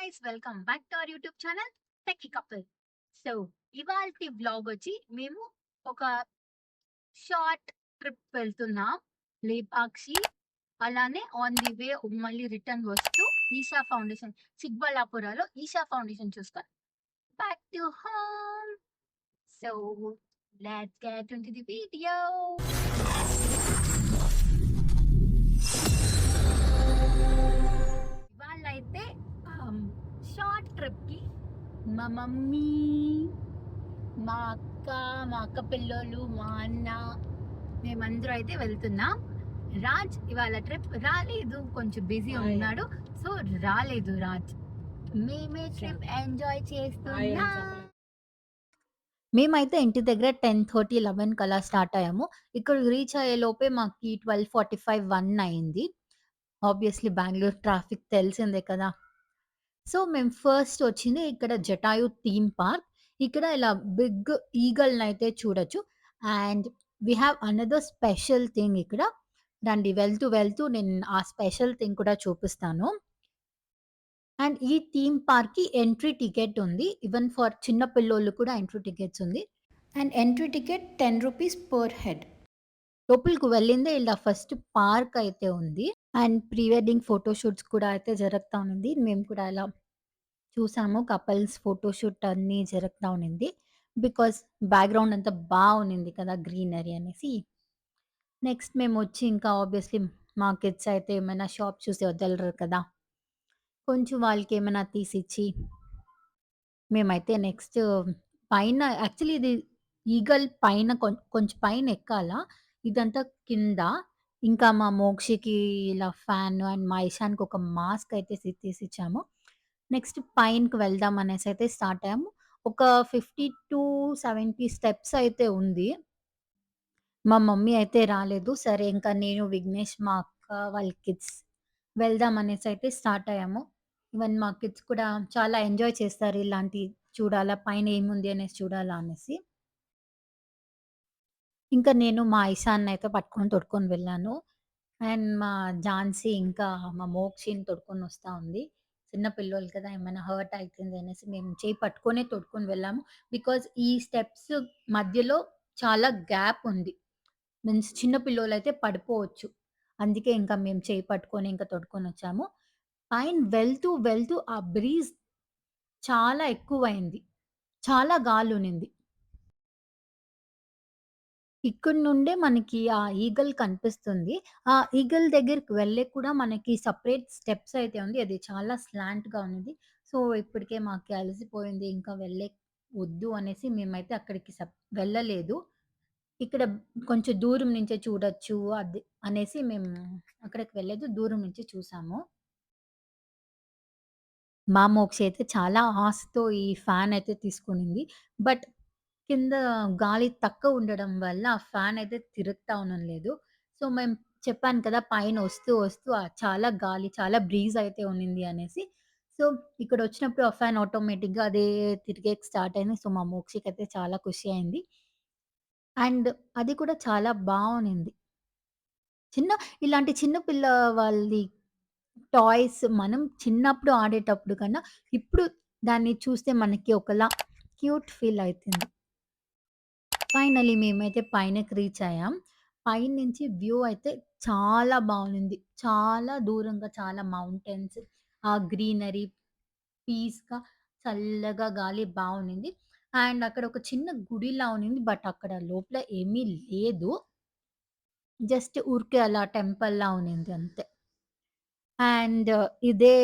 Guys welcome back to our YouTube channel techie couple. So ఇవాల్టి vlog వచ్చి మేము ఒక షార్ట్ ట్రిప్ వెళ్తున్నాం లేపాక్షి. అలానే ఆన్ ది వే మళ్ళీ రిటర్న్ వస్తూ ఈషా ఫౌండేషన్ చిక్బళ్ళాపురాలో ఈషా ఫౌండేషన్ చూసుకొని back to home. So let's get into the video. వాళ్ళైతే షార్ట్ ట్రిప్కి మా మమ్మీ, మా అక్క, మా అక్క పిల్లోళ్ళు, మా అన్న, మేమందరూ అయితే వెళ్తున్నాం. రాజ్ ఇవాళ ట్రిప్ రాలేదు, కొంచెం బిజీ ఉన్నాడు, సో రాలేదు రాజ్. మేమే ట్రిప్ ఎంజాయ్ చేస్తున్నాం. మేమైతే ఇంటి దగ్గర 10:30, 11 కలా స్టార్ట్ అయ్యాము. ఇక్కడ రీచ్ అయ్యే లోపే మాకి 12:45, 1 అయింది. ఆబ్వియస్లీ బెంగుళూరు ట్రాఫిక్ తెలిసిందే కదా! సో, మేము ఫస్ట్ వచ్చింది ఇక్కడ జటాయు థీమ్ పార్క్. ఇక్కడ ఇలా బిగ్ ఈగల్‌నైతే చూడొచ్చు. And we have another special thing ఇక్కడ. రండి వెళ్తూ, వెళ్తూ నేను ఆ స్పెషల్ థింగ్ కూడా చూపిస్తాను. అండ్ ఈ థీమ్ పార్క్‌కి ఎంట్రీ టికెట్ ఉంది. ఈవెన్ ఫర్ చిన్న పిల్లోళ్ళు కూడా ఎంట్రీ టికెట్స్ ఉంది. And entry ticket ₹10 per head. లోపలికి వెళ్ళిందే ఇలా ఫస్ట్ పార్క్ అయితే ఉంది. And pre wedding photo shoots కూడా అయితే జరుగుతా ఉంది. మేము కూడా ఇలా చూసాము. కపుల్స్ ఫోటోషూట్ అన్నీ జరుగుతా ఉన్నింది. బికాజ్ బ్యాక్‌గ్రౌండ్ అంతా బావున్నింది కదా! గ్రీనరీ అనేసి. నెక్స్ట్ మేమొచ్చి ఇంకా ఆబ్వియస్లీ మా కిడ్స్ అయితే ఏమైనా షాప్ చూసి వదలరు కదా! కొంచెం వాళ్ళకేమైనా తీసిచ్చి, మేమైతే నెక్స్ట్ పైన యాక్చువల్లీ ఇది ఈగల్ పైన కొంచెం పైన ఎక్కాలా. ఇదంతా కింద. ఇంకా మా మోక్షికి ఇలా ఫ్యాన్ అండ్ మా ఇషాన్‌కి ఒక మాస్క్ అయితే తీసిచ్చాము. నెక్స్ట్ పైనకి వెళ్దాం అనేసైతే స్టార్ట్ అయ్యాము. ఒక 50-70 స్టెప్స్ అయితే ఉంది. మా మమ్మీ అయితే రాలేదు. సరే ఇంకా నేను, విఘ్నేష్, మా అక్క వాళ్ళ కిడ్స్ వెళ్దాం అనేసైతే స్టార్ట్ అయ్యాము. ఈవెన్ మా కిడ్స్ కూడా చాలా ఎంజాయ్ చేస్తారు ఇలాంటియి చూడాలా, పైన ఏముంది అనేసి చూడాలా అనేసి. ఇంకా నేను మా ఇషాన్నయితే పట్టుకొని తొడుక్కొని వెళ్ళాను. అండ్ మా ఝాన్సీ ఇంకా మా మోక్షిని తొడుక్కొనొస్తా ఉంది. చిన్న పిల్లోళ్ళు కదా! ఏమైనా హర్ట్ అయితుంది అనేసి మేము చేయి పట్టుకొనే తొడుక్కొని వెళ్ళాము. బికాజ్ ఈ స్టెప్స్ మధ్యలో చాలా గ్యాప్ ఉంది. మీన్స్ చిన్న పిల్లోలైతే పడిపోవచ్చు. అందుకే ఇంకా మేము చేయి పట్టుకొని ఇంకా తొడుక్కొనొచ్చాము. పైన వెళ్తూ, వెళ్తూ ఆ బ్రీజ్ చాలా ఎక్కువయింది. చాలా గాలునింది. ఇక్కడి నుండే మనకి ఆ ఈగల్ కనిపిస్తుంది. ఆ ఈగల్ దగ్గరికి వెళ్ళేకి కూడా మనకి సెపరేట్ స్టెప్స్ అయితే ఉంది. అది చాలా స్లాంట్‌గా ఉన్నది. సో, ఇప్పటికే మాకు అలసిపోయింది. ఇంకా వద్దు అనేసి మేమైతే అక్కడికి వెళ్ళలేదు. ఇక్కడ కొంచెం దూరం నుంచే చూడొచ్చు అది అనేసి మేము అక్కడికి వెళ్ళలేదు. దూరం నుంచి చూసాము. మా మోక్షి అయితే చాలా ఆశతో ఈ ఫ్యాన్ అయితే తీసుకొనింది. బట్ కింద గాలి తక్కువ ఉండడం వల్ల ఆ ఫ్యాన్ అయితే తిరుగుతా ఉండలేదు. సో, మేము చెప్పాను కదా! పైన వస్తూ, వస్తూ చాలా గాలి, చాలా బ్రీజ్ అయితే ఉన్నింది అనేసి. సో, ఇక్కడొచ్చినప్పుడు ఆ ఫ్యాన్ ఆటోమేటిక్‌గా అదే తిరిగేకి స్టార్ట్ అయింది. సో, మా మోక్షికయితే చాలా ఖుషి అయింది. అండ్ అది కూడా చాలా బావునింది. చిన్న ఇలాంటి చిన్న పిల్ల వాళ్ళది టాయ్స్ మనం చిన్నప్పుడు ఆడేటప్పుడు కన్నా, ఇప్పుడు దాన్ని చూస్తే మనకి ఒకలా క్యూట్ ఫీల్ అయితుంది. ఫైనల్లీ మేమైతే పైనకి రీచ్ అయ్యాం. పైనుంచి వ్యూ అయితే చాలా బావుంది. చాలా దూరంగా చాలా మౌంటైన్స్, ఆ గ్రీనరీ, పీస్‌గా, చల్లగా గాలి బావునింది. అండ్ అక్కడ ఒక చిన్న గుడిలా ఉన్నింది. బట్ అక్కడ లోపల ఏమీ లేదు. జస్ట్ ఊరికే అలా టెంపుల్‌లా ఉన్నింది అంతే. అండ్ ఇదే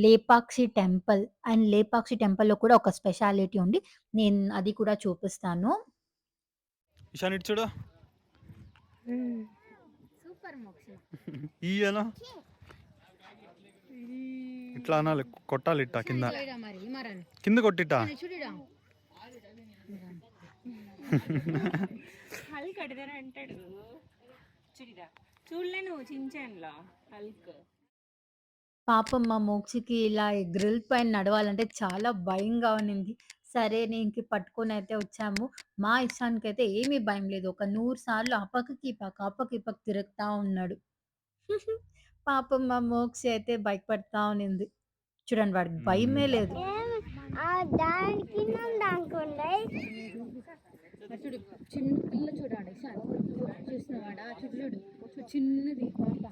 లేపాక్షి టెంపుల్. అండ్ లేపాక్షి టెంపుల్‌లో కూడా ఒక స్పెషాలిటీ ఉంది. నేను అది కూడా చూపిస్తాను. ఇషాన్ ఇటు చూడు. సూపర్ మోక్ష. ఈయన ఇట్లా అనాలి, కొట్టాలి ఇట్టా కింద కింద కొట్టిట్టా. హల్క్ అడిగానే అంటాడు. చూడలేను చించాన్లో హల్క్. పాపం మా మోక్షికి ఇలా ఈ గ్రిల్ పైన నడవాలంటే చాలా భయంగా ఉన్నింది. సరే అని ఇంక పట్టుకొనైతే వచ్చాము. మా ఇషాన్‌కైతే ఏమీ భయం లేదు. ఒక 100 సార్లు ఆ పక్కకి, ఈ పక్క, ఆ పక్క, ఈ పక్క తిరుగుతా ఉన్నాడు. పాపం మా మోక్షి అయితే భయపడతా ఉన్నింది. చూడండి వాడికి హ్మ్. భయమే లేదు. దానికి దానికి ఉండే చూడు చిన్న పిల్ల చూడాడు చూసినవాడా చూడు చూడు చూడు చిన్నది పాప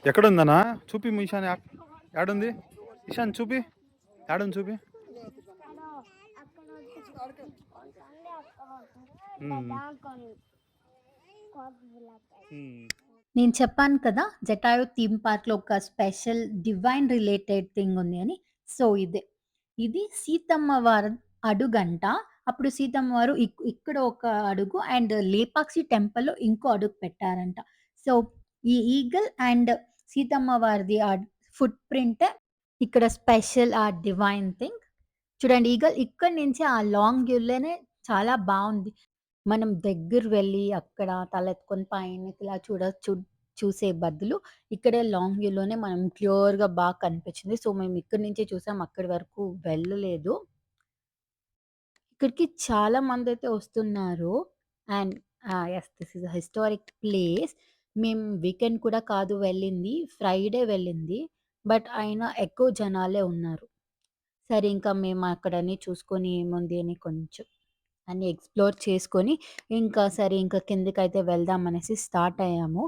ఎక్కడుందనా చూపి ఈశాన్ యాడుంది ఈశాన్ చూపి యాడుంది చూపి నేను చెప్పాను కదా! 'జటాయు థీమ్ పార్క్‌లో' ఒక స్పెషల్ డివైన్ రిలేటెడ్ థింగ్ ఉంది అని. సో, ఇదే. ఇది సీతమ్మ వారి అడుగంట. అప్పుడు సీతమ్మ వారు ఇక్కడ ఒక అడుగు అండ్ లేపాక్షి టెంపుల్‌లో ఇంకో అడుగు పెట్టారంట. సో, ఈ ఈగల్ అండ్ సీతమ్మ వారిది ఫుట్ ప్రింటే ఇక్కడ స్పెషల్ డివైన్ థింగ్. చూడండి ఈగల్ ఇక్కడి నుంచి ఆ లాంగ్ వ్యూలోనే చాలా బావుంది. మనం దగ్గర వెళ్ళి అక్కడ తలెత్తుకొని పైనకి ఇలా చూసే బదులు ఇక్కడే లాంగ్ వ్యూలోనే మనం క్లియర్‌గా కనిపించింది. సో, మేము ఇక్కడి నుంచే చూసాం. అక్కడి వరకు వెళ్ళలేదు. ఇక్కడికి చాలా మందైతే వస్తున్నారు. And yes this is a historic place. మేము వీకెండ్ కూడా కాదు వెళ్ళింది. ఫ్రైడే వెళ్ళింది. బట్ అయినా ఎక్కువ జనాలే ఉన్నారు. సరే ఇంకా మేము అక్కడన్నీ చూసుకొని ఏముంది అని కొంచెం అన్నీ ఎక్స్‌ప్లోర్ చేసుకొని, ఇంకా సరే ఇంకా కిందకైతే వెళ్దాం అనేసి స్టార్ట్ అయ్యాము.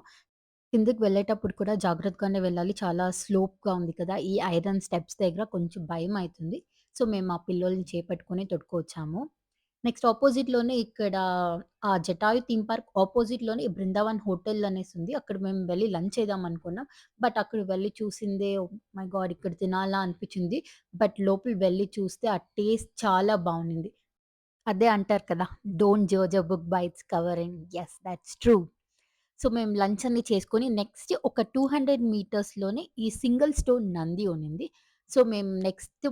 కిందకి వెళ్ళేటప్పుడు కూడా జాగ్రత్తగానే వెళ్ళాలి. చాలా స్లోప్‌గా ఉంది కదా! ఈ ఐరన్ స్టెప్స్ దగ్గర కొంచెం భయమైతుంది. సో, మేము ఆ పిల్లోల్ని చేపట్టుకొని తొడుక్కొచ్చాము. నెక్స్ట్ అపోజిట్‌లోనే ఇక్కడ ఆ 'జటాయు థీమ్ పార్క్' అపోజిట్‌లోనే 'బృందావన్ హోటల్' అనేసుంది. అక్కడ మేము వెళ్లి లంచ్ చేద్దాం అనుకున్నాం. బట్ అక్కడికి వెళ్లి చూసిందే ఓహ్ మై గాడ్! ఇక్కడ తినాలా అనిపించింది. బట్ లోపల వెళ్లి చూస్తే ఆ టేస్ట్ చాలా బావుండింది. అదే అంటారు కదా! Don't judge a book by its cover and yes thoughts true. So, మేము లంచ్ అన్ని చేసుకొని నెక్స్ట్ ఒక 200 మీటర్స్‌లోనే ఈ సింగిల్ స్టోన్ నంది ఉన్నింది. సో, మేము నెక్స్ట్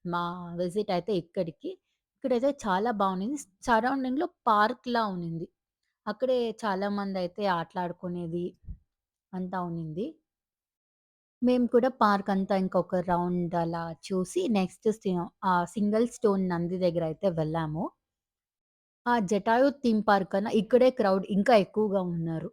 మా విజిట్ అయితే ఇక్కడికి. ఇక్కడైతే చాలా బావుండింది. సరౌండింగ్‌లో పార్క్‌లా ఉన్నింది. అక్కడే చాలామందయితే ఆటలాడుకునేది అంతా ఉన్నింది. మేము కూడా పార్క్ అంతా ఇంకొక రౌండ్ అలా చూసి నెక్స్ట్ ఆ సింగిల్ స్టోన్ నంది దగ్గరయితే వెళ్ళాము. ఆ 'జటాయు థీమ్ పార్క్' కన్నా ఇక్కడే క్రౌడ్ ఇంకా ఎక్కువగా ఉన్నారు.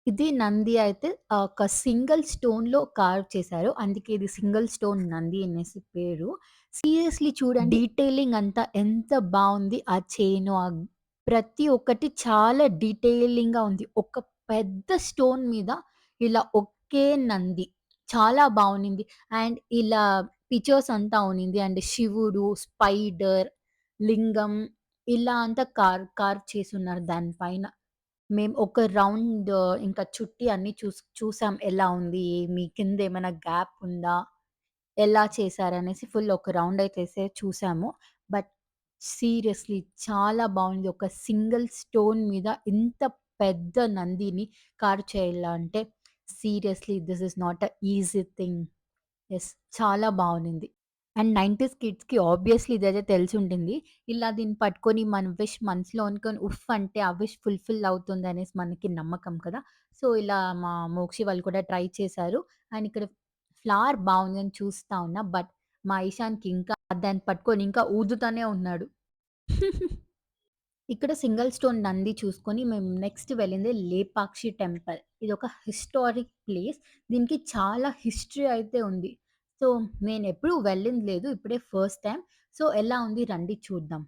ఇది నంది అయితే ఒక సింగిల్ స్టోన్‌లో కార్వ్ చేశారు. అందుకే ఇది సింగిల్ స్టోన్ నంది అనేసి పేరు. సీరియస్‌లీ చూడండి డీటెయిలింగ్ అంతా ఎంత బావుంది. ఆ చైను ప్రతి ఒక్కటి చాలా డీటెయిలింగ్‌గా ఉంది. ఒక పెద్ద స్టోన్ మీద ఇలా ఒకే నంది. చాలా బావున్నింది. అండ్ ఇలా పిక్చర్స్ అంతా ఉన్నింది. అండ్ శివుడు, స్పైడర్, లింగం ఇలా అంతా కార్వ్ చేసున్నారు దాని పైన. మేము ఒక రౌండ్ ఇంకా చుట్టి అన్నీ చూసాం. ఎలా ఉంది? ఏమి? కిందేమైనా గ్యాప్ ఉందా? ఎలా చేశారనేసి ఫుల్ ఒక రౌండ్ అయితే చూసాము. బట్ సీరియస్‌లీ చాలా బావుంది. ఒక సింగిల్ స్టోన్ మీద ఇంత పెద్ద నందిని కార్వ్ చేయాలంటే seriously this is not a easy thing. Yes. చాలా బావునింది. అండ్ 90స్ కిడ్స్‌కి ఆబ్వియస్‌లీ ఇదైతే తెలిసుంటుంది. ఇలా దీన్ని పట్టుకొని మన విష్ మనసులో అనుకోని ఉఫ్ అంటే ఆ విష్ ఫుల్‌ఫిల్ అవుతుందనేసి మనకి నమ్మకం కదా! సో, ఇలా మా మోక్షి వాళ్ళు కూడా ట్రై చేశారు. అండ్ ఇక్కడ ఫ్లవర్ బావుందని చూస్తా ఉన్నా. బట్ మా ఇషాన్‌కి ఇంకా దాన్ని పట్టుకొని ఇంకా ఊదుతానే ఉన్నాడు. ఇక్కడ సింగిల్ స్టోన్ నంది చూసుకొని మేము నెక్స్ట్ వెళ్ళింది లేపాక్షి టెంపుల్. ఇదొక హిస్టారిక్ ప్లేస్. దీనికి చాలా హిస్టరీ అయితే ఉంది. సో, నేనెప్పుడూ వెళ్ళింది లేదు. ఇప్పుడే ఫస్ట్ టైమ్. సో, ఎలా ఉంది రండి చూద్దాం.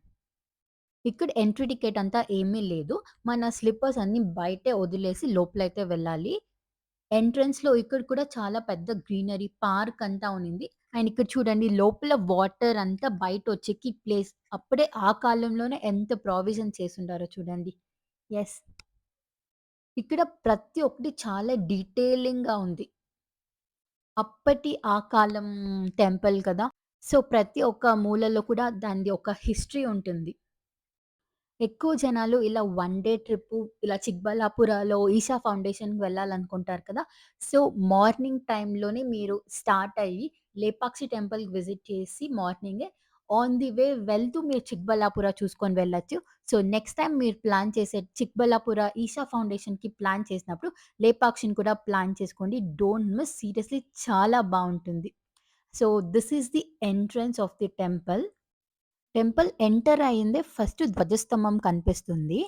ఇక్కడ ఎంట్రీ టికెట్ అంతా ఏమీ లేదు. మన స్లిప్పర్స్ అన్నీ బయటే వదిలేసి లోపలైతే వెళ్ళాలి. ఎంట్రన్స్‌లో ఇక్కడ కూడా చాలా పెద్ద గ్రీనరీ పార్క్ అంతా ఉన్నింది. అండ్ ఇక్కడ చూడండి లోపల వాటర్ అంతా బయటొచ్చేకి ప్లేస్. అప్పుడే ఆ కాలంలోనే ఎంత ప్రావిజన్ చేసుండారో చూడండి. యెస్. ఇక్కడ ప్రతి ఒక్కటి చాలా డీటెయిలింగ్‌గా ఉంది. అప్పటి ఆ కాలం టెంపుల్ కదా! సో, ప్రతి ఒక్క మూలలో కూడా దానిది ఒక హిస్టరీ ఉంటుంది. ఎక్కువ జనాలు ఇలా వన్ డే ట్రిప్పు ఇలా చిక్బల్లాపురాలో ఈషా ఫౌండేషన్‌కి వెళ్ళాలనుకుంటారు కదా! సో, మార్నింగ్ టైమ్‌లోనే మీరు స్టార్ట్ అయ్యి లేపాక్షి టెంపుల్‌కి విజిట్ చేసి మార్నింగే ఆన్ ది వే వెళ్తూ మీరు చిక్బల్లాపుర చూసుకొని వెళ్ళొచ్చు. సో, నెక్స్ట్ టైమ్ మీరు ప్లాన్ చేసే చిక్బల్లాపుర ఈషా ఫౌండేషన్‌కి ప్లాన్ చేసినప్పుడు లేపాక్షిని కూడా ప్లాన్ చేసుకోండి. డోంట్ మిస్ సీరియస్‌లీ చాలా బావుంటుంది. So, this is the entrance of the temple. Temple enter అయ్యిందే ఫస్ట్ ధ్వజస్తంభం కనిపిస్తుంది.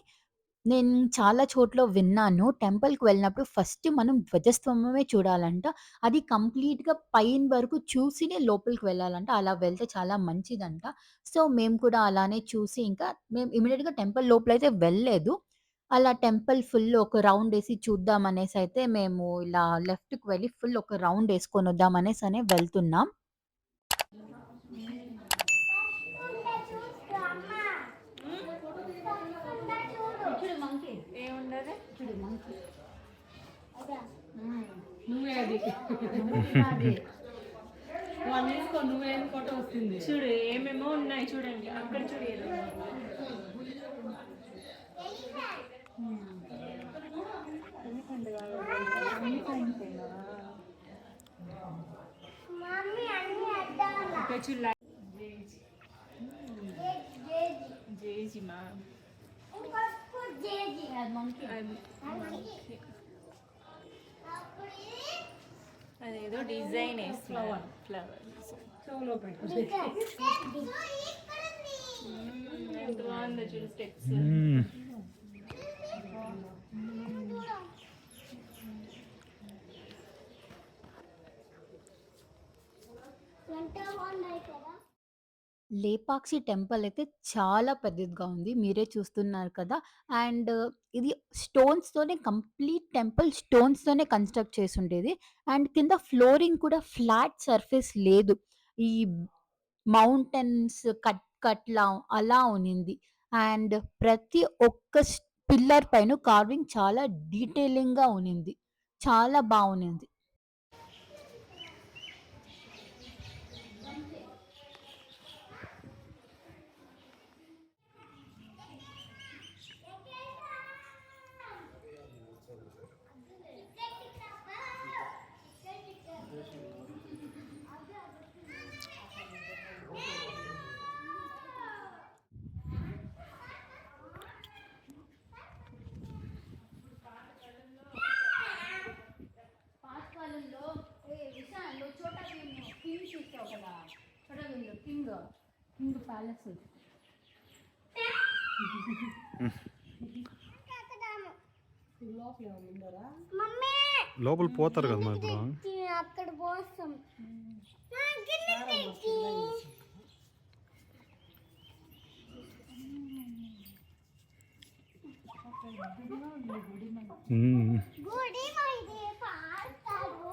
నేను చాలా చోట్ల విన్నాను. టెంపుల్‌కి వెళ్ళినప్పుడు ఫస్ట్ మనం ధ్వజస్తంభమే చూడాలంట. అది కంప్లీట్‌గా పైన వరకు చూసినే లోపలికి వెళ్ళాలంట. అలా వెళ్తే చాలా మంచిదంట. సో, మేము కూడా అలానే చూసి ఇంకా మేము ఇమ్మీడియేట్‌గా టెంపుల్ లోపలైతే వెళ్ళలేదు. అలా టెంపుల్ ఫుల్ ఒక రౌండేసి చూద్దామనేసయితే మేము ఇలా లెఫ్ట్‌కి వెళ్ళి ఫుల్ ఒక రౌండేసుకొనొద్దాం అనేసనే వెళ్తున్నాం. చూడు మంకీ, ఏముండదు చూడు మంకీ. నువ్వే అది అది వాళ్ళు వేసుకో, నువ్వేం ఫోటో వస్తుంది. చూడు ఏమేమో ఉన్నాయి చూడండి అక్కడ చూడు మమ్మీ అన్ని అద్దాల ఇక్కడ చూడు జేజీ జేజిమా ఇంకొక జేజీ అది మంకీ. అదేదో డిజైన్ ఫ్లవర్ చెవులో పెట్టు. ఎంత బాగుందో చూడు స్టెప్స్ ఎంత బాగున్నాయి కదా. లేపాక్షి టెంపుల్ అయితే చాలా పెద్దదిగా ఉంది. మీరే చూస్తున్నారు కదా! అండ్ ఇది స్టోన్స్‌తోనే కంప్లీట్ టెంపుల్ స్టోన్స్‌తోనే కన్‌స్ట్రక్ట్ చేసుండేది. అండ్ కింద ఫ్లోరింగ్ కూడా ఫ్లాట్ సర్ఫేస్ లేదు. ఈ మౌంటైన్స్ కట్‌లా అలా ఉన్నింది. అండ్ ప్రతి ఒక్క పిల్లర్ పైన కార్వింగ్ చాలా డీటెయిలింగ్‌గా ఉన్నింది. చాలా బావున్నింది. పాతకాలంలో విశాల్లో చోటా భీమ్ కింగ్ చూస్తావు కదా, చోటా భీమ్లో కింగ్ ప్యాలెస్. లోపల ఏమైనా ఉందరా? మమ్మీ లోపల పోతారు కదా మరి ఇప్పుడు. అక్కడ పోస్తాం. గిన్నె తెచ్చి గుడి మైదే పాడతారు.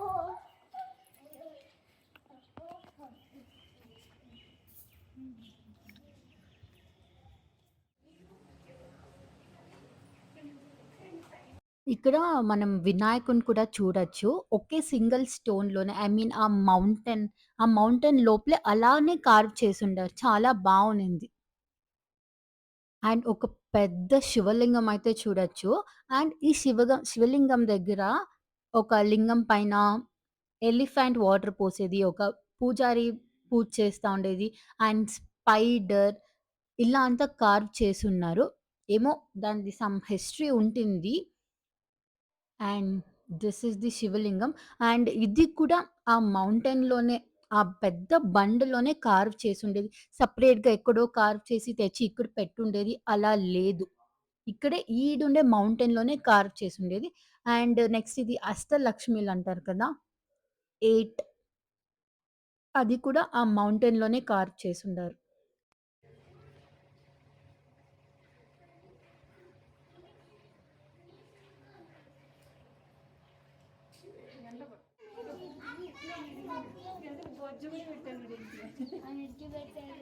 ఇక్కడ మనం వినాయకుడిని కూడా చూడొచ్చు. ఒకే సింగిల్ స్టోన్‌లోనే ఐ మీన్ ఆ మౌంటైన్ లోపలే అలానే కార్వ్ చేసుండారు. చాలా బావునింది. అండ్ ఒక పెద్ద శివలింగం అయితే చూడొచ్చు. అండ్ ఈ శివలింగం దగ్గర ఒక లింగం పైన ఎలిఫెంట్ వాటర్ పోసేది, ఒక పూజారి పూజ చేస్తా ఉండేది. అండ్ స్పైడర్ ఇలా అంతా కార్వ్ చేసున్నారు. ఏమో దానిది సమ్ హిస్టరీ ఉంటుంది. అండ్ దిస్ ఈస్ ది శివలింగం. అండ్ ఇది కూడా ఆ మౌంటైన్‌లోనే ఆ పెద్ద బండలోనే కార్వ్ చేసుండేది. సెపరేట్‌గా ఎక్కడో కార్వ్ చేసి తెచ్చి ఇక్కడ పెట్టుండేది అలా లేదు. ఇక్కడే ఈడుండే మౌంటైన్‌లోనే కార్వ్ చేసుండేది. అండ్ నెక్స్ట్ ఇది అష్టలక్ష్మిలంటారు కదా! 8 అది కూడా ఆ మౌంటైన్‌లోనే కార్వ్ చేసుండారు. బొజ్జు కూడా పెట్టాను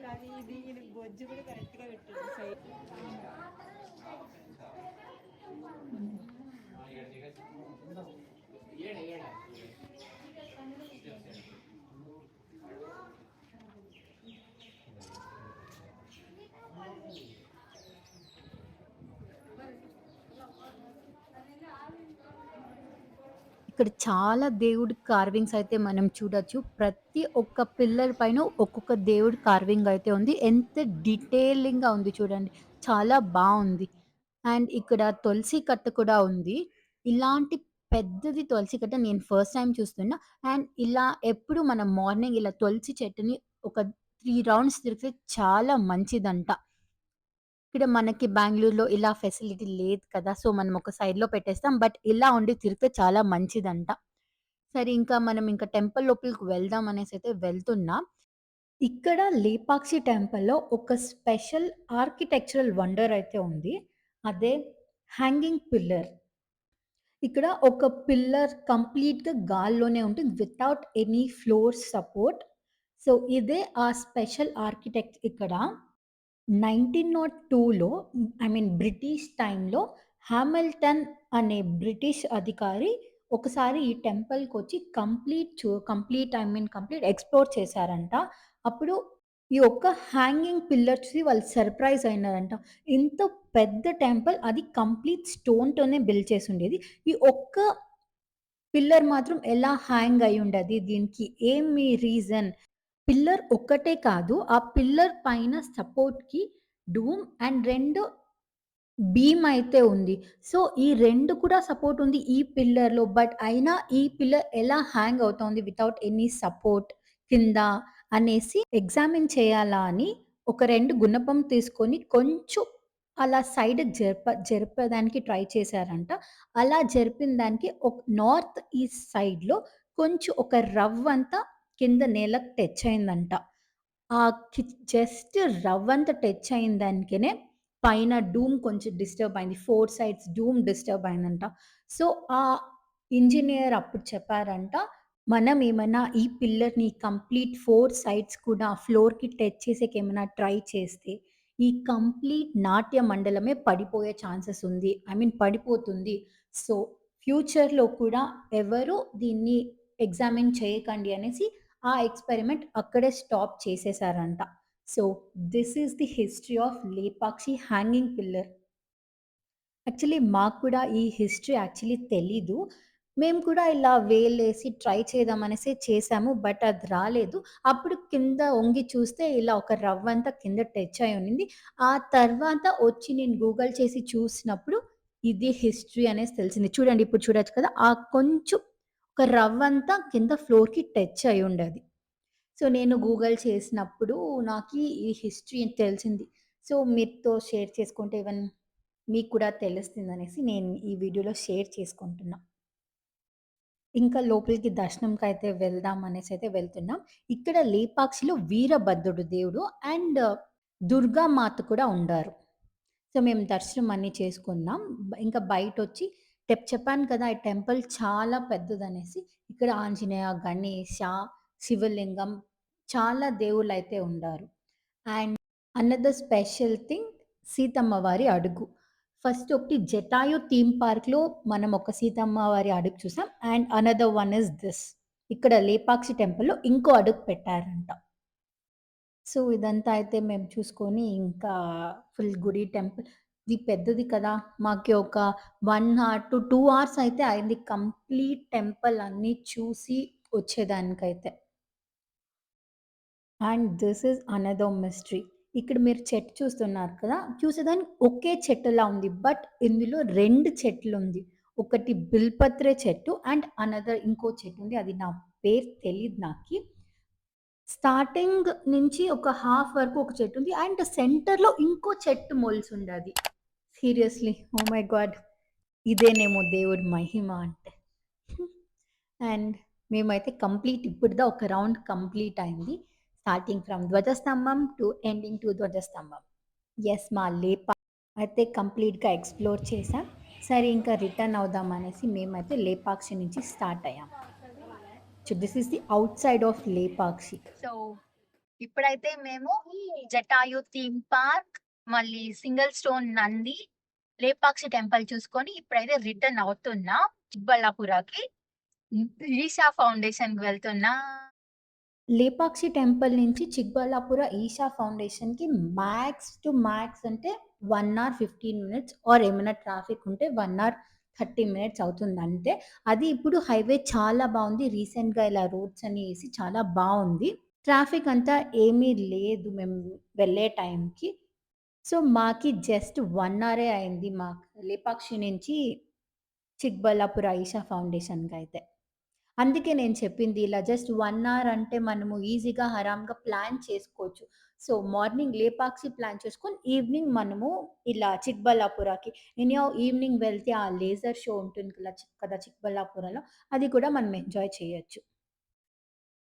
కానీ ఇది బొజ్జు కూడా కరెక్ట్గా పెట్టాను సైడ్ ఇక్కడ చాలా దేవుడి కార్వింగ్స్ అయితే మనం చూడొచ్చు. ప్రతి ఒక్క పిల్లర్ పైన ఒక్కొక్క దేవుడి కార్వింగ్ అయితే ఉంది. ఎంత డీటెయిలింగ్‌గా ఉంది చూడండి. చాలా బావుంది. అండ్ ఇక్కడ తులసి కట్ట కూడా ఉంది. ఇలాంటి పెద్దది తులసి కట్ట నేను ఫస్ట్ టైమ్ చూస్తున్నా. అండ్ ఇలా ఎప్పుడు మనం మార్నింగ్ ఇలా తులసి చెట్టుని ఒక 3 రౌండ్స్ తిరిగితే చాలా మంచిదంట. ఇక్కడ మనకి బెంగుళూరులో ఇలా ఫెసిలిటీ లేదు కదా! సో, మనం ఒక సైడ్‌లో పెట్టేస్తాం. బట్ ఇలా ఉండి తిరిగితే చాలా మంచిదంట. సరే ఇంకా మనం ఇంకా టెంపుల్ లోపలికి వెళ్దాం అనేసైతే వెళ్తున్నాం. ఇక్కడ లేపాక్షి టెంపుల్‌లో ఒక స్పెషల్ ఆర్కిటెక్చరల్ వండర్ అయితే ఉంది. అదే హ్యాంగింగ్ పిల్లర్. ఇక్కడ ఒక పిల్లర్ కంప్లీట్‌గా గాల్లోనే ఉంటుంది. Without any floor support. So, ఇదే ఆ స్పెషల్ ఆర్కిటెక్ట్ ఇక్కడ. 1902లో ఐ మీన్ బ్రిటిష్ టైమ్‌లో హామిల్టన్ అనే బ్రిటిష్ అధికారి ఒకసారి ఈ టెంపుల్‌కొచ్చి కంప్లీట్ ఎక్స్‌ప్లోర్ చేశారంట. అప్పుడు ఈ ఒక్క హ్యాంగింగ్ పిల్లర్ చూసి వాళ్ళు సర్ప్రైజ్ అయినారంట. ఇంత పెద్ద టెంపుల్ అది కంప్లీట్ స్టోన్‌తోనే బిల్డ్ చేసుండేది. ఈ ఒక్క పిల్లర్ మాత్రం ఎలా హ్యాంగ్ అయ్యుండది? దీనికి ఏమి రీజన్? పిల్లర్ ఒక్కటే కాదు. ఆ పిల్లర్ పైన సపోర్ట్‌కి డూమ్ అండ్ 2 బీమ్ అయితే ఉంది. సో, ఈ 2 కూడా సపోర్ట్ ఉంది ఈ పిల్లర్‌లో. బట్ అయినా ఈ పిల్లర్ ఎలా హ్యాంగ్ అవుతోంది వితౌట్ ఎనీ సపోర్ట్ కింద అనేసి ఎగ్జామిన్ చేయాలా అని ఒక 2 గుణపం తీసుకొని కొంచెం అలా సైడ్‌కి జరపడానికి ట్రై చేశారంట. అలా జరిపిన దానికి నార్త్ ఈస్ట్ సైడ్‌లో కొంచెం ఒక రవ్వంతా కింద నేలకు టచ్ అయిందంట. ఆ కి జస్ట్ రవ్వంత టచ్ అయిన దానికినే పైన డూమ్ కొంచెం డిస్టర్బ్ అయింది. 4 సైడ్స్ డూమ్ డిస్టర్బ్ అయిందంట. సో, ఆ ఇంజినీర్ అప్పుడు చెప్పారంట, మనం ఏమన్నా ఈ పిల్లర్‌ని కంప్లీట్ 4 సైడ్స్ కూడా ఫ్లోర్‌కి టచ్ చేసేకేమైనా ట్రై చేస్తే, ఈ కంప్లీట్ నాట్య మండలమే పడిపోయే ఛాన్సెస్ ఉంది. ఐ మీన్ పడిపోతుంది. సో, ఫ్యూచర్‌లో కూడా ఎవరు దీన్ని ఎగ్జామిన్ చేయకండి అనేసి ఆ ఎక్స్‌పెరిమెంట్ అక్కడే స్టాప్ చేసేసారంట. So, this is the history of Lepakshi hanging pillar. Actually మాకు కూడా ఈ హిస్టరీ యాక్చువల్లీ తెలీదు. మేము కూడా ఇలా వేలేసి ట్రై చేద్దాం అనేసి చేసాము. బట్ అది రాలేదు. అప్పుడు కింద ఒంగి చూస్తే ఇలా ఒక రవ్వంతా కింద టచ్ అయి ఉండింది. ఆ తర్వాత వచ్చి నేను గూగుల్ చేసి చూసినప్పుడు ఇది హిస్టరీ అనేసి తెలిసింది. చూడండి ఇప్పుడు చూడొచ్చు కదా! ఆ కొంచెం ఒక రవ్వంతా కింద ఫ్లోర్‌కి టచ్ అయ్యుండది. సో, నేను గూగుల్ చేసినప్పుడు నాకీ ఈ హిస్టరీ తెలిసింది. సో, మీతో షేర్ చేసుకుంటే ఈవెన్ మీకు కూడా తెలుస్తుందనేసి నేను ఈ వీడియోలో షేర్ చేసుకుంటున్నా. ఇంకా లోపలికి దర్శనంకైతే వెళ్దాం అనేసైతే వెళ్తున్నాం. ఇక్కడ లేపాక్షిలో వీరభద్రుడు దేవుడు అండ్ దుర్గామాత కూడా ఉండారు. సో, మేము దర్శనం అన్నీ చేసుకున్నాం. ఇంకా బయటొచ్చి చెప్పాను కదా! ఈ టెంపుల్ చాలా పెద్దదనేసి. ఇక్కడ ఆంజనేయ, గణేశ, శివలింగం చాలా దేవుళ్ళైతే ఉండారు. And another special thing Seethamma వారి అడుగు. ఫస్ట్ ఒకటి జటాయు థీమ్ పార్క్‌లో మనం ఒక సీతమ్మ వారి అడుగు చూసాం. And another one is this. ఇక్కడ లేపాక్షి టెంపుల్‌లో ఇంకో అడుగు పెట్టారంట. సో, ఇదంతా అయితే మేము చూసుకొని ఇంకా ఫుల్ గుడి టెంపుల్ ఇది పెద్దది కదా! మాకి ఒక 1 హార్ టు 2 అవర్స్ అయితే అయింది కంప్లీట్ టెంపుల్ అన్నీ చూసి వచ్చేదానికైతే. And this is another mystery. ఇక్కడ మీరు చెట్టు చూస్తున్నారు కదా! చూసేదానికి ఒకే చెట్టులా ఉంది. బట్ ఇందులో 2 చెట్లుంది. ఒకటి బిల్పత్రే చెట్టు అండ్ అనదర్ ఇంకో చెట్టుంది. అది నా పేరు తెలీదు నాకి. స్టార్టింగ్ నుంచి ఒక హాఫ్ వరకు ఒక చెట్టుంది. అండ్ సెంటర్‌లో ఇంకో చెట్టు మొలిసుండాది. Seriously oh my God! ఇదేనేమో దేవుడి మహిమ అంటే. అండ్ మేమైతే కంప్లీట్ ఇప్పటిదా ఒక రౌండ్ కంప్లీట్ అయింది. స్టార్టింగ్ ఫ్రమ్ ధ్వజస్తంభం టు ఎండింగ్ టు ధ్వజస్తంభం. యెస్ మా అయితే కంప్లీట్‌గా ఎక్స్‌ప్లోర్ చేశాం. సరే ఇంకా రిటర్న్ అవుదాం అనేసి మేమైతే లేపాక్షి నుంచి స్టార్ట్ అయ్యాం. So this is the out side of Lepakshi. So ఇప్పుడైతే మేము జటాయు థీమ్ పార్క్, మళ్ళీ single stone Nandi, Lepakshi temple చూసుకొని ఇప్పుడైతే రిటర్న్ అవుతున్నా చిక్బళ్ళాపురకి. ఈషా ఫౌండేషన్‌కి వెళ్తున్నా. లేపాక్షి టెంపుల్ నుంచి చిక్బళ్ళాపుర ఈషా ఫౌండేషన్‌కి మ్యాక్స్ టు మ్యాక్స్ అంటే 1 అవర్ 15 మినిట్స్ ఆర్ ఏమైనా ట్రాఫిక్ ఉంటే 1 అవర్ 30 మినిట్స్ అవుతుంది అంతే. అది ఇప్పుడు హైవే చాలా బావుంది. రీసెంట్‌గా ఇలా రోడ్స్ అన్ని ఏసి చాలా బావుంది. ట్రాఫిక్ అంతా ఏమీ లేదు మేము వెళ్ళే టైంకి. సో, మాకి జస్ట్ 1 అవరే అయింది మాకు లేపాక్షి నుంచి చిక్బల్లాపూర్ ఆయిషా ఫౌండేషన్‌కైతే. అందుకే నేను చెప్పింది ఇలా జస్ట్ 1 అవర్ అంటే మనము ఈజీగా హరాంగా ప్లాన్ చేసుకోవచ్చు. సో, మార్నింగ్ లేపాక్షి ప్లాన్ చేసుకొని ఈవినింగ్ మనము ఇలా చిక్బల్లాపురాకి ఎనీహౌ ఈవినింగ్ వెళ్తే ఆ లేజర్ షో ఉంటుంది కదా చిక్బల్లాపురాలో అది కూడా మనం ఎంజాయ్ చేయొచ్చు.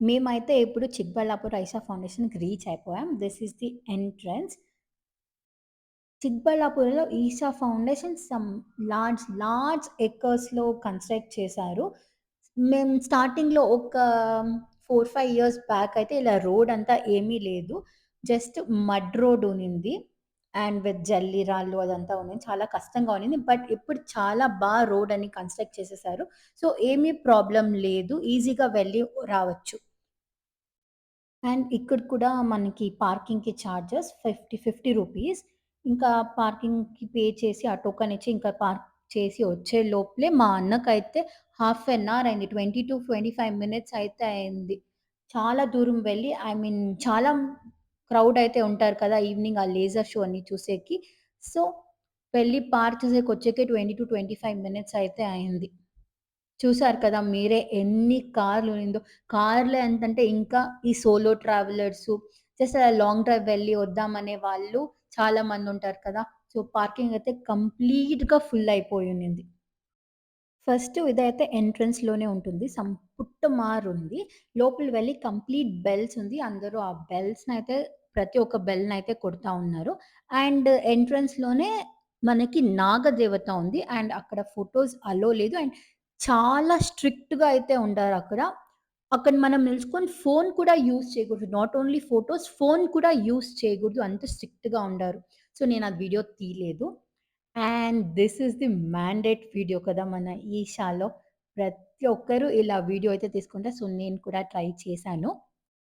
మేమైతే ఇప్పుడు చిక్బల్లాపూర్ ఐషా ఫౌండేషన్‌కి రీచ్ అయిపోయాం. This is the entrance. చిక్బల్లాపురంలో ఈషా ఫౌండేషన్ సమ్ లార్జ్ ఎకర్స్‌లో కన్‌స్ట్రక్ట్ చేశారు. మేము స్టార్టింగ్‌లో ఒక 4, 5 ఇయర్స్ బ్యాక్ అయితే ఇలా రోడ్ అంతా ఏమీ లేదు. జస్ట్ మడ్ రోడ్ ఉన్నింది. అండ్ విత్ జల్లి రాళ్ళు అదంతా ఉన్నింది. చాలా కష్టంగా ఉన్నింది. బట్ ఇప్పుడు చాలా రోడ్ అని కన్‌స్ట్రక్ట్ చేసేసారు. సో, ఏమీ ప్రాబ్లమ్ లేదు. ఈజీగా వెళ్ళి రావచ్చు. అండ్ ఇక్కడ కూడా మనకి పార్కింగ్‌కి చార్జెస్ 50 రూపీస్. ఇంకా పార్కింగ్‌కి పే చేసి ఆ టోకెన్ ఇచ్చి ఇంకా పార్క్ చేసి వచ్చే లోపలే మా అన్నకైతే హాఫ్ ఎన్ అవర్ అయింది. 20-25 మినిట్స్ అయితే అయింది. చాలా దూరం వెళ్ళి ఐ మీన్ చాలా క్రౌడ్ అయితే ఉంటారు కదా! ఈవినింగ్ ఆ లేజర్ షో అన్ని చూసేకి. సో, వెళ్ళి పార్క్ చేసేకొచ్చేకే 20-25 మినిట్స్ అయితే అయింది. చూసారు కదా మీరే ఎన్ని కార్లునిందో. కార్లు ఎంతంటే ఇంకా ఈ సోలో ట్రావెలర్సు, జస్ట్ అలా లాంగ్ డ్రైవ్ వెళ్ళి వద్దామనే వాళ్ళు చాలా మందుంటారు కదా! సో, పార్కింగ్ అయితే కంప్లీట్‌గా ఫుల్ అయిపోయునింది. ఫస్ట్ ఇదైతే ఎంట్రన్స్‌లోనే ఉంటుంది. పుట్టమారుంది. లోపల వెళ్లి కంప్లీట్ బెల్స్ ఉంది. అందరూ ఆ బెల్స్‌నైతే ప్రతి ఒక్క బెల్‌నైతే కొడతా ఉన్నారు. అండ్ ఎంట్రన్స్‌లోనే మనకి నాగదేవత ఉంది. అండ్ అక్కడ ఫోటోస్ అలో లేదు. అండ్ చాలా స్ట్రిక్ట్‌గా అయితే ఉండారక్కడ. అక్కడ మనం నిలుచుకొని ఫోన్ కూడా యూజ్ చేయకూడదు. నాట్ ఓన్లీ ఫోటోస్, ఫోన్ కూడా యూజ్ చేయకూడదు. అంత స్ట్రిక్ట్‌గా ఉండారు. సో, నేను ఆ వీడియో తీయలేదు. And this is the mandate video కదా! మన ఈషాలో. ప్రతి ఒక్కరు ఇలా వీడియో అయితే తీసుకుంటారు. సో, నేను కూడా ట్రై చేశాను.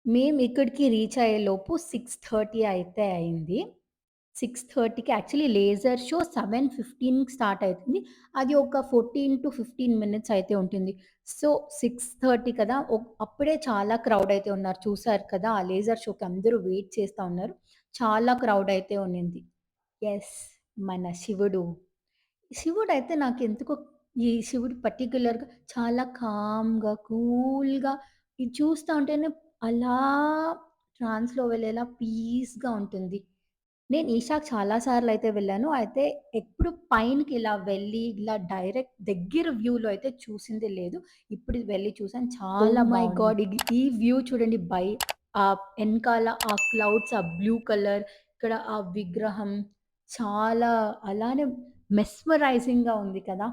మేము ఇక్కడికి రీచ్ అయ్యేలోపు 6:30 అయితే అయింది. 6:30కి యాక్చువల్లీ లేజర్ షో 7:15కి స్టార్ట్ అయితుంది. అది ఒక 14-15 మినిట్స్ అయితే ఉంటుంది. సో, 6:30 కదా! అప్పుడే చాలా క్రౌడ్ అయితే ఉన్నారు. చూసారు కదా! ఆ లేజర్ షోకి అందరూ వెయిట్ చేస్తా ఉన్నారు. చాలా క్రౌడ్ అయితే ఉన్నింది. యెస్. మన శివుడు. శివుడైతే నాకెందుకో ఈ శివుడు పర్టిక్యులర్‌గా చాలా కామ్‌గా, కూల్‌గా ఇది చూస్తా ఉంటేనే అలా ట్రాన్స్‌లో వెళ్ళేలా పీస్‌గా ఉంటుంది. నేను ఈషాకి చాలా సార్లయితే వెళ్ళాను. అయితే ఎప్పుడు పైనకి ఇలా వెళ్ళి, ఇలా డైరెక్ట్ దగ్గర వ్యూలో అయితే చూసింది లేదు. ఇప్పుడు వెళ్లి చూసాను. చాలా మై గాడ్! ఈ వ్యూ చూడండి ఎనకాల ఆ క్లౌడ్స్, ఆ బ్లూ కలర్, ఇక్కడ ఆ విగ్రహం చాలా అలానే మెస్మరైజింగ్‌గా ఉంది కదా!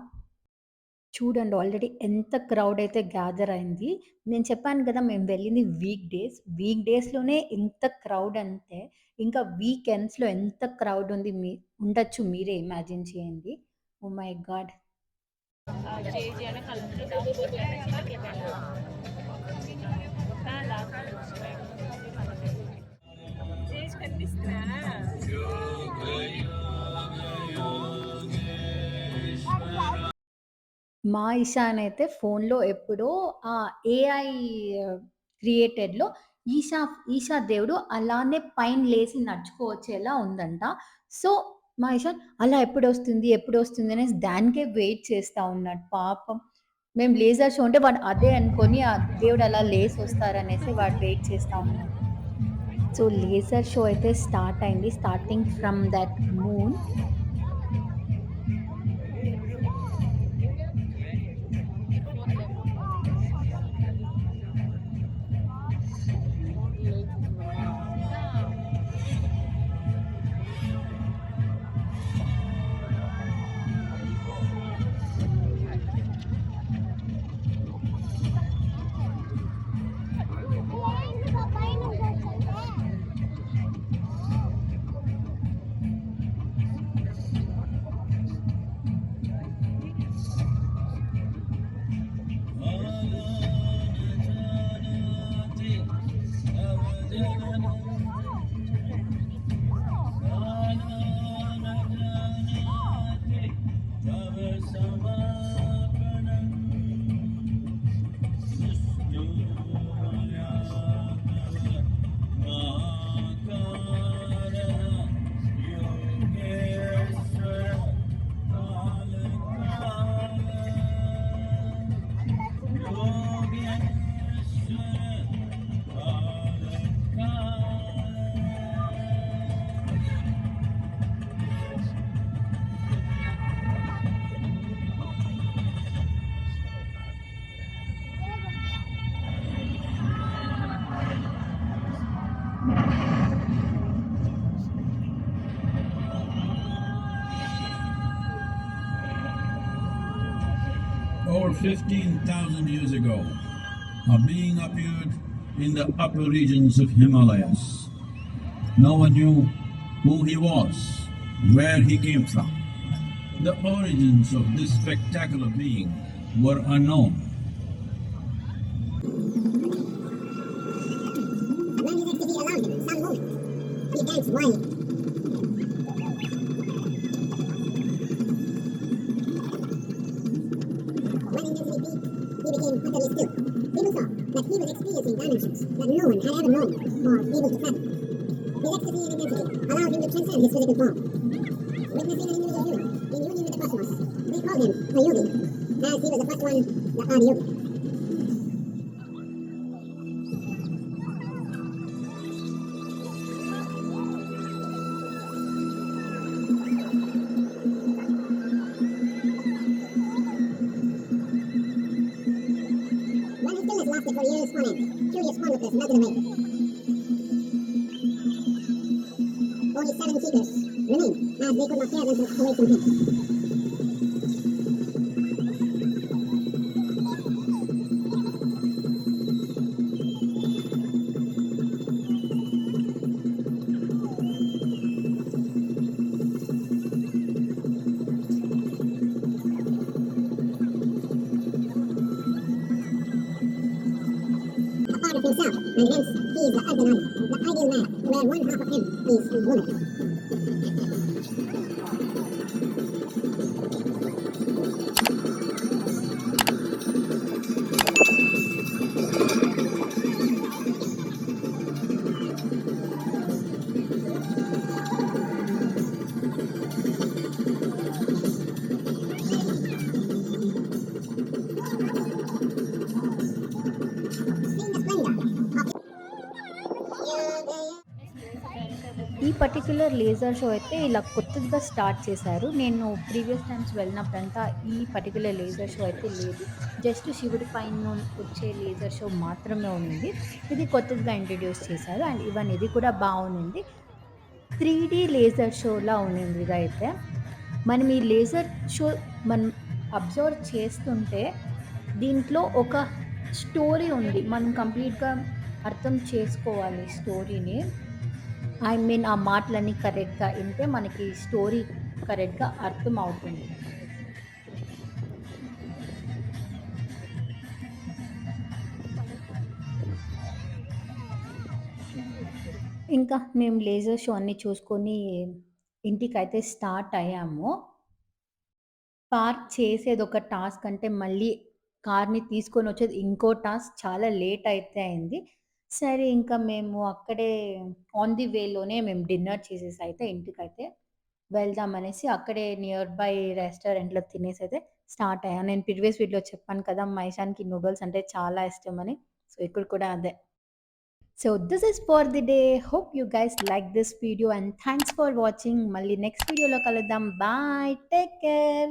చూడండి ఆల్రెడీ ఎంత క్రౌడ్ అయితే గ్యాదర్ అయింది. నేను చెప్పాను కదా! మేము వెళ్ళింది వీక్ డేస్. వీక్ డేస్‌లోనే ఇంత క్రౌడ్ అంటే, ఇంకా వీకెండ్స్‌లో ఎంత క్రౌడ్ ఉండొచ్చు మీరే ఇమాజిన్ చేయండి. ఓహ్ మై గాడ్! మా ఇషానైతే ఫోన్‌లో ఎప్పుడో ఏఐ క్రియేటెడ్‌లో ఈషా ఈషా దేవుడు అలానే పైన లేసి నడుచుకోవచ్చేలా ఉందంట. సో, మా ఇషాన్ అలా ఎప్పుడొస్తుంది, ఎప్పుడొస్తుంది అనేసి దానికే వెయిట్ చేస్తా ఉన్నాడు పాపం. మేము లేజర్ షో అంటే వాడు అదే అనుకోని ఆ దేవుడు అలా లేసొస్తారనేసి వాడు వెయిట్ చేస్తా ఉన్నాడు. సో, లేజర్ షో అయితే స్టార్ట్ అయింది. Starting from that moon. or 15,000 years ago, a being appeared in the upper regions of Himalayas. No one knew who he was, where he came from. The origins of this spectacular being were unknown. ఈ particular laser show అయితే ఇలా కొత్తగా start చేశారు. నేను previous times వెళ్ళినప్పుడంతా ఈ particular laser show అయితే లేదు. Just శివుడి పైన వచ్చే లేజర్ షో మాత్రమే ఉన్నింది. ఇది కొత్తగా ఇంట్రడ్యూస్ చేశారు అండ్ ఈవెన్ ఇది కూడా బాగుంది. 3D లేజర్ షోలా ఉన్నింది ఇదైతే. మనం ఈ లేజర్ షో మనం అబ్జర్వ్ చేస్తుంటే దీంట్లో ఒక స్టోరీ ఉంది. మనం కంప్లీట్‌గా అర్థం చేసుకోవాలి స్టోరీని. ఐ మీన్ ఆ మాటలన్నీ కరెక్ట్‌గా ఇంటే మనకి స్టోరీ కరెక్ట్‌గా అర్థం అవుతుంది. ఇంకా మేము లేజర్ షో అన్నీ చూసుకొని ఇంటికైతే స్టార్ట్ అయ్యాము. పార్క్ చేసేది ఒక టాస్క్ అంటే మళ్ళీ కార్‌ని తీసుకొనొచ్చేది ఇంకో టాస్క్. చాలా లేట్ అయితే అయింది. సరే ఇంకా మేము అక్కడే ఆన్ ది వేలోనే మేము డిన్నర్ చేసేసి అయితే ఇంటికైతే వెళ్దామనేసి అక్కడే నియర్ బై రెస్టారెంట్‌లో తినేసైతే స్టార్ట్ అయ్యాం. నేను ప్రీవియస్ వీడియోలో చెప్పాను కదా! మా ఇషాన్‌కి నూడిల్స్ అంటే చాలా ఇష్టమని. సో, ఇక్కడ కూడా అదే. So, this is for the day. Hope you guys like this video and thanks for watching. మళ్ళీ నెక్స్ట్ వీడియోలో కలుద్దాం. Bye. Take care.